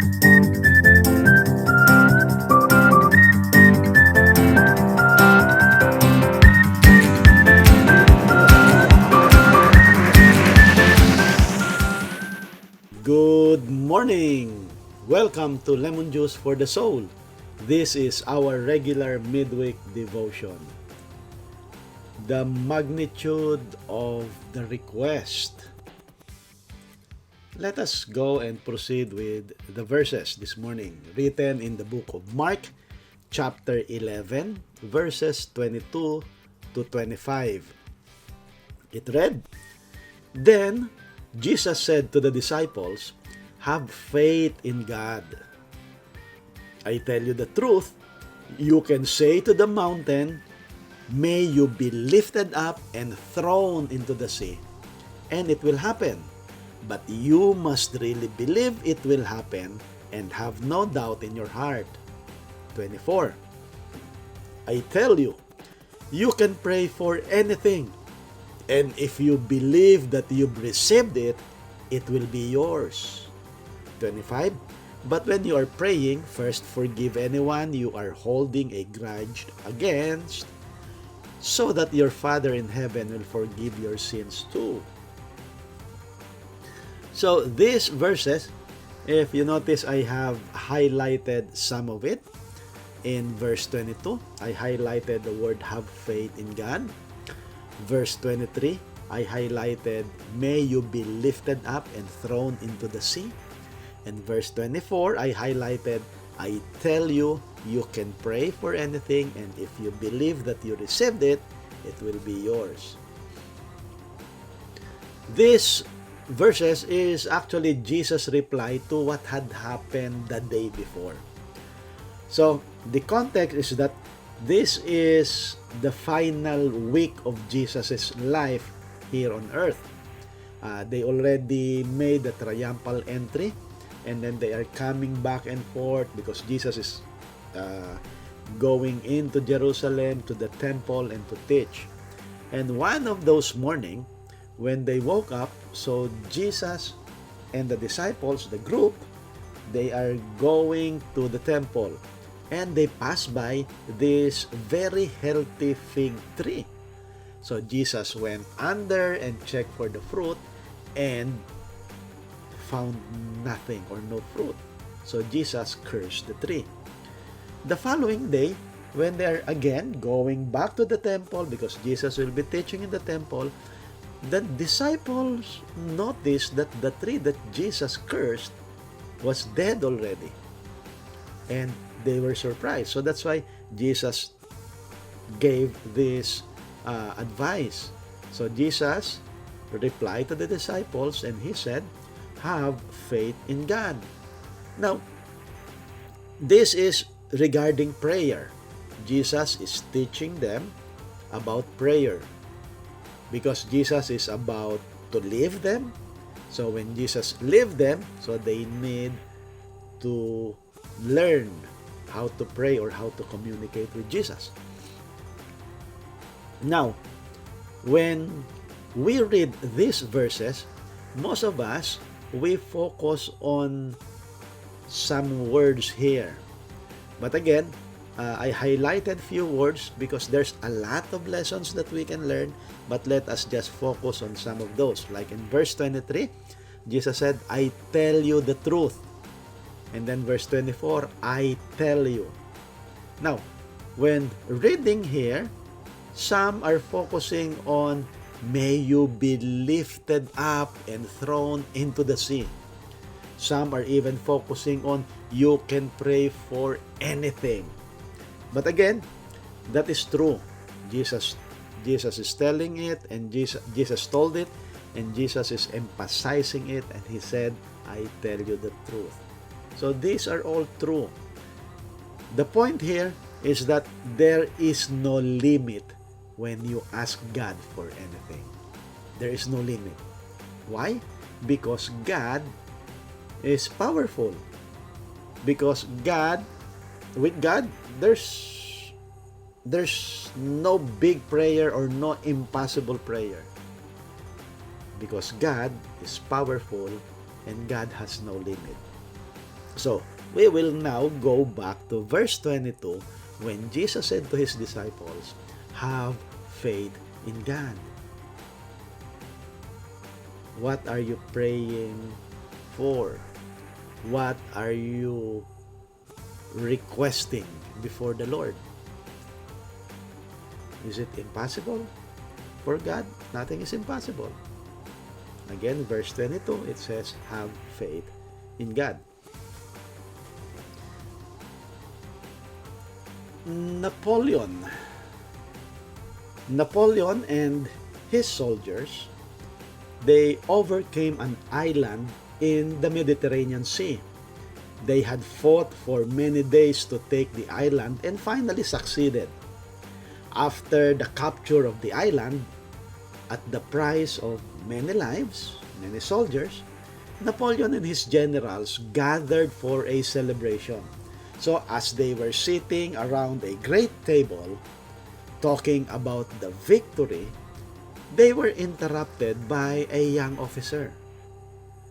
Good morning! Welcome to Lemon Juice for the Soul. This is our regular midweek devotion. The magnitude of the request. Let us go and proceed with the verses this morning, written in the book of Mark, chapter 11, verses 22 to 25. It read, "Then Jesus said to the disciples, 'Have faith in God. I tell you the truth, you can say to the mountain, may you be lifted up and thrown into the sea, and it will happen. But you must really believe it will happen and have no doubt in your heart.' 24. I tell you, you can pray for anything, and if you believe that you've received it, it will be yours." 25. But when you are praying, first forgive anyone you are holding a grudge against, so that your Father in heaven will forgive your sins too. So these verses, if you notice, I have highlighted some of it. In verse 22, I highlighted the word "have faith in God." Verse 23, I highlighted, "May you be lifted up and thrown into the sea." And verse 24, I highlighted, "I tell you, you can pray for anything, and if you believe that you received it, it will be yours." This verses is actually Jesus' reply to what had happened the day before. So, the context is that this is the final week of Jesus' life here on earth. They already made the triumphal entry, and then they are coming back and forth because Jesus is going into Jerusalem to the temple and to teach. And one of those morning, when they woke up, so Jesus and the disciples, the group, they are going to the temple. And they pass by this very healthy fig tree. So Jesus went under and checked for the fruit and found nothing or no fruit. So Jesus cursed the tree. The following day, when they are again going back to the temple, because Jesus will be teaching in the temple, the disciples noticed that the tree that Jesus cursed was dead already. And they were surprised. So that's why Jesus gave this advice. So Jesus replied to the disciples and he said, "Have faith in God." Now, this is regarding prayer. Jesus is teaching them about prayer because Jesus is about to leave them. So when Jesus leave them, so they need to learn how to pray or how to communicate with Jesus. Now, when we read these verses, most of us, we focus on some words here. But again, I highlighted few words because there's a lot of lessons that we can learn, but let us just focus on some of those. Like in verse 23, Jesus said, "I tell you the truth." And then verse 24, "I tell you." Now, when reading here, some are focusing on, "May you be lifted up and thrown into the sea." Some are even focusing on, "You can pray for anything." But again, that is true. Jesus is telling it, and Jesus told it, and Jesus is emphasizing it, and he said, "I tell you the truth." So these are all true. The point here is that there is no limit when you ask God for anything. There is no limit. Why? Because God is powerful. Because with God, there's no big prayer or no impossible prayer. Because God is powerful and God has no limit. So, we will now go back to verse 22 when Jesus said to his disciples, "Have faith in God." What are you praying for? What are you requesting before the Lord? Is it impossible for God? Nothing is impossible. Again, verse 22, it says, "Have faith in God." Napoleon and his soldiers, they overcame an island in the Mediterranean Sea. They had fought for many days to take the island and finally succeeded. After the capture of the island, at the price of many lives, many soldiers, Napoleon and his generals gathered for a celebration. So as they were sitting around a great table talking about the victory, they were interrupted by a young officer.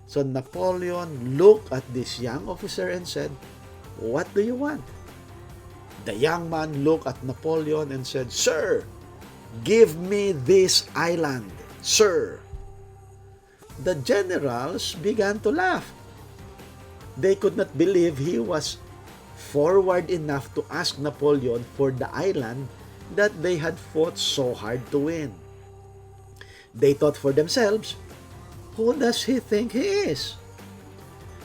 So Napoleon looked at this young officer and said, "What do you want?" The young man looked at Napoleon and said, "Sir, give me this island, sir." The generals began to laugh. They could not believe he was forward enough to ask Napoleon for the island that they had fought so hard to win. They thought for themselves, who does he think he is?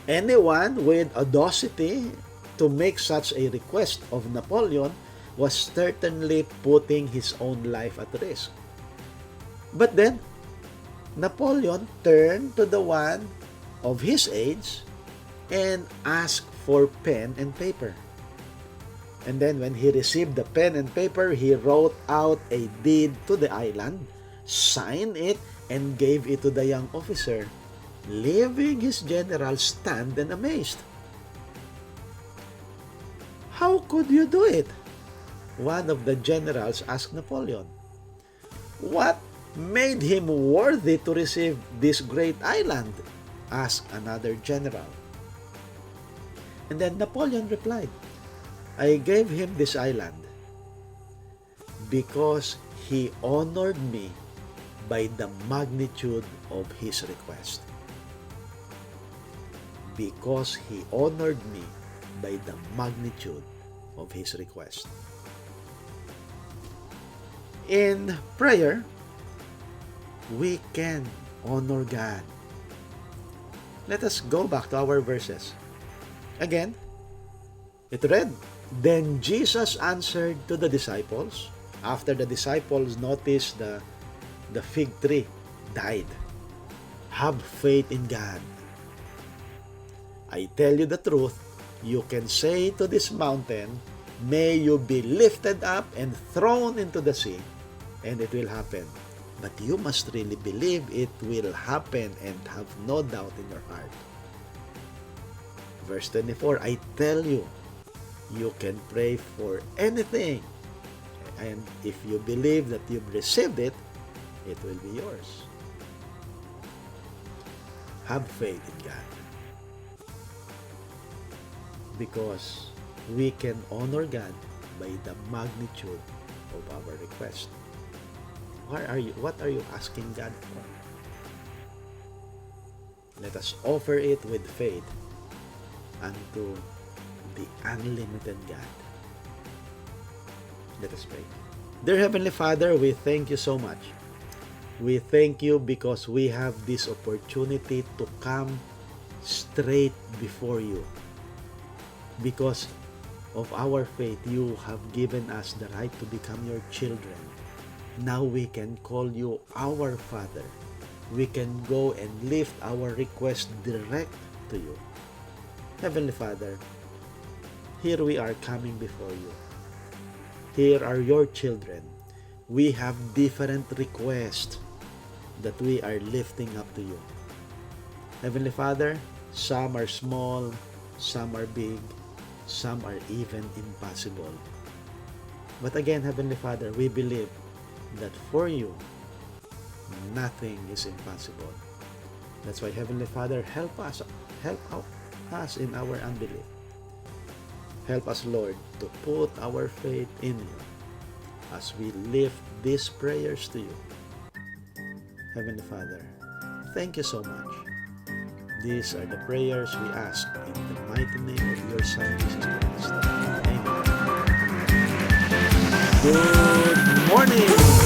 Anyone with audacity to make such a request of Napoleon was certainly putting his own life at risk. But then, Napoleon turned to the one of his age and asked for pen and paper. And then when he received the pen and paper, he wrote out a deed to the island, signed it, and gave it to the young officer, leaving his general stunned and amazed. "How could you do it?" one of the generals asked Napoleon. "What made him worthy to receive this great island?" asked another general. And then Napoleon replied, "I gave him this island because he honored me by the magnitude of his request." Because he honored me by the magnitude of his request. In prayer, we can honor God. Let us go back to our verses. Again, it read, "Then Jesus answered to the disciples," after the disciples noticed the fig tree died, "Have faith in God. I tell you the truth, you can say to this mountain, may you be lifted up and thrown into the sea, and it will happen. But you must really believe it will happen and have no doubt in your heart." Verse 24, "I tell you, you can pray for anything, and if you believe that you've received it, it will be yours." Have faith in God. Because we can honor God by the magnitude of our request. What are you asking God for? Let us offer it with faith unto the unlimited God. Let us pray. Dear Heavenly Father, we thank you so much. We thank you because we have this opportunity to come straight before you. Because of our faith, you have given us the right to become your children. Now we can call you our Father. We can go and lift our request direct to you. Heavenly Father, here we are coming before you. Here are your children. We have different requests that we are lifting up to you. Heavenly Father, some are small, some are big, some are even impossible. But again, Heavenly Father, we believe that for you, nothing is impossible. That's why, Heavenly Father, help us in our unbelief. Help us, Lord, to put our faith in you as we lift these prayers to you. Heavenly Father, thank you so much. These are the prayers we ask in the mighty name of your Son, Jesus Christ. Amen. Good morning!